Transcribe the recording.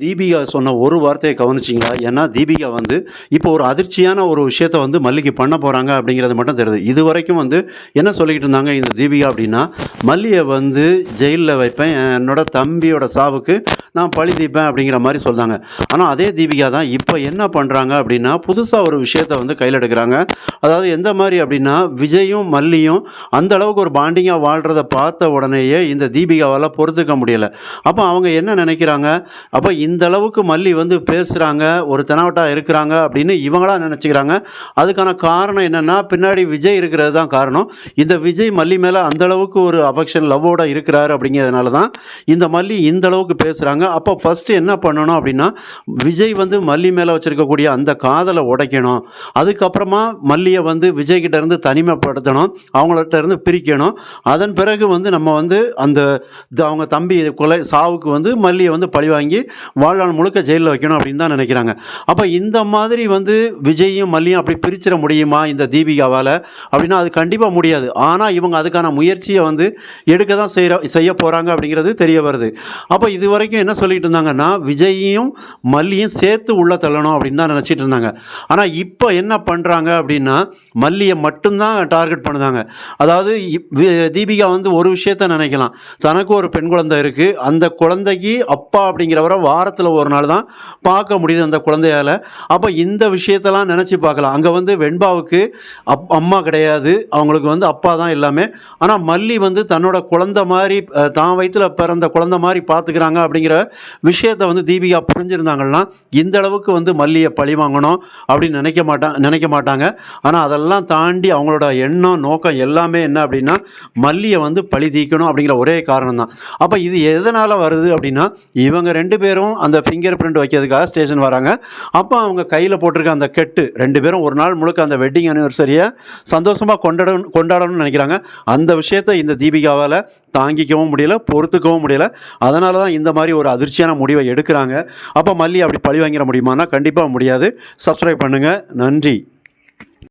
தீபிகா சொன்ன ஒரு வார்த்தையை கவனிச்சிங்களா? ஏன்னா தீபிகா வந்து இப்போ ஒரு அதிர்ச்சியான ஒரு விஷயத்த வந்து மல்லிக்கு பண்ண போகிறாங்க அப்படிங்கிறது மட்டும் தெரியுது. இதுவரைக்கும் வந்து என்ன சொல்லிக்கிட்டு இருந்தாங்க இந்த தீபிகா அப்படின்னா, மல்லியை வந்து ஜெயிலில் வைப்பேன், என்னோட தம்பியோட சாவுக்கு நான் பழி தீர்ப்பேன் அப்படிங்கிற மாதிரி சொல்கிறாங்க. ஆனால் அதே தீபிகா தான் இப்போ என்ன பண்ணுறாங்க அப்படின்னா, புதுசாக ஒரு விஷயத்த வந்து கையில் எடுக்கிறாங்க. அதாவது எந்த மாதிரி அப்படின்னா, விஜயும் மல்லியும் அந்த அளவுக்கு ஒரு பாண்டிங்காக வாழ்கிறத பார்த்த உடனேயே இந்த தீபிகாவால் பொறுத்துக்க முடியலை. அப்போ அவங்க என்ன நினைக்கிறாங்க, அப்போ இந்த அளவுக்கு மல்லி வந்து பேசுகிறாங்க, ஒரு தெனாவட்டா இருக்கிறாங்க அப்படின்னு இவங்களா நினச்சிக்கிறாங்க. அதுக்கான காரணம் என்னென்னா, பின்னாடி விஜய் இருக்கிறது தான் காரணம். இந்த விஜய் மல்லி மேலே அந்தளவுக்கு ஒரு அஃபெக்ஷன் லவ்வோடு இருக்கிறாரு அப்படிங்கிறதுனால தான் இந்த மல்லி இந்த அளவுக்கு பேசுகிறாங்க. அப்போ ஃபஸ்ட்டு என்ன பண்ணணும் அப்படின்னா, விஜய் வந்து மல்லி மேலே வச்சுருக்கக்கூடிய அந்த காதலை உடைக்கணும். அதுக்கப்புறமா மல்லியை வந்து விஜய்கிட்ட இருந்து தனிமைப்படுத்தணும், அவங்கள்ட்ட இருந்து பிரிக்கணும். அதன் பிறகு வந்து நம்ம வந்து அந்த அவங்க தம்பி கொலை சாவுக்கு வந்து மல்லியை வந்து பழிவாங்கி வாழ்நாள் முழுக்க ஜெயிலில் வைக்கணும் அப்படின்னு தான் நினைக்கிறாங்க. அப்போ இந்த மாதிரி வந்து விஜயும் மல்லியும் அப்படி பிரிச்சிட முடியுமா இந்த தீபிகாவால் அப்படின்னா, அது கண்டிப்பாக முடியாது. ஆனால் இவங்க அதுக்கான முயற்சியை வந்து எடுக்க தான் செய்ய போகிறாங்க அப்படிங்கிறது தெரிய வருது. அப்போ இது வரைக்கும் என்ன சொல்லிட்டு இருந்தாங்கன்னா, விஜயையும் மல்லியும் சேர்த்து உள்ள தள்ளணும் அப்படின்னு தான் நினச்சிட்டு இருந்தாங்க. ஆனால் இப்போ என்ன பண்ணுறாங்க அப்படின்னா, மல்லியை மட்டும்தான் டார்கெட் பண்ணுறாங்க. அதாவது தீபிகா வந்து ஒரு விஷயத்த நினைக்கலாம், தனக்கு ஒரு பெண் குழந்தை இருக்குது, அந்த குழந்தைக்கு அப்பா அப்படிங்கிறவரை வாரத்தில் ஒரு நாள் தான் பார்க்க முடியுது அந்த குழந்தையால். அப்போ இந்த விஷயத்தெல்லாம் நினச்சி பார்க்கலாம். அங்கே வந்து வெண்பாவுக்கு அம்மா கிடையாது, அவங்களுக்கு வந்து அப்பா தான் எல்லாமே. ஆனால் மல்லி வந்து தன்னோட குழந்தை மாதிரி, தான் வயிற்றில் பிறந்த குழந்தை மாதிரி பார்த்துக்கிறாங்க அப்படிங்கிற விஷயத்தை வந்து தீபிகா புரிஞ்சிருந்தாங்கன்னா இந்த அளவுக்கு வந்து மல்லியை பழி வாங்கணும் அப்படின்னு நினைக்க மாட்டாங்க. ஆனால் அதெல்லாம் தாண்டி அவங்களோட எண்ணம் நோக்கம் எல்லாமே என்ன அப்படின்னா, மல்லியை வந்து பழி தீர்க்கணும் அப்படிங்கிற ஒரே காரணம் தான். அப்போ இது எதனால் வருது அப்படின்னா, இவங்க ரெண்டு பேரும் அந்த ஃபிங்கர் பிரிண்ட் வைக்கிறதுக்காக ஸ்டேஷன் வராங்க. அப்போ அவங்க கையில் போட்டிருக்க அந்த கெட்டு, ரெண்டு பேரும் ஒரு நாள் முழுக்க அந்த வெட்டிங் அனிவர்சரியை சந்தோஷமாக கொண்டாடணும்னு நினைக்கிறாங்க. அந்த விஷயத்தை இந்த தீபிகாவால் தாங்கிக்கவும் முடியல, பொறுத்துக்கவும் முடியல. அதனால தான் இந்த மாதிரி ஒரு அதிர்ச்சியான முடிவை எடுக்கிறாங்க. அப்போ மல்லி அப்படி பழி வாங்கிட முடியுமானா கண்டிப்பாக முடியாது. சப்ஸ்கிரைப் பண்ணுங்கள். நன்றி.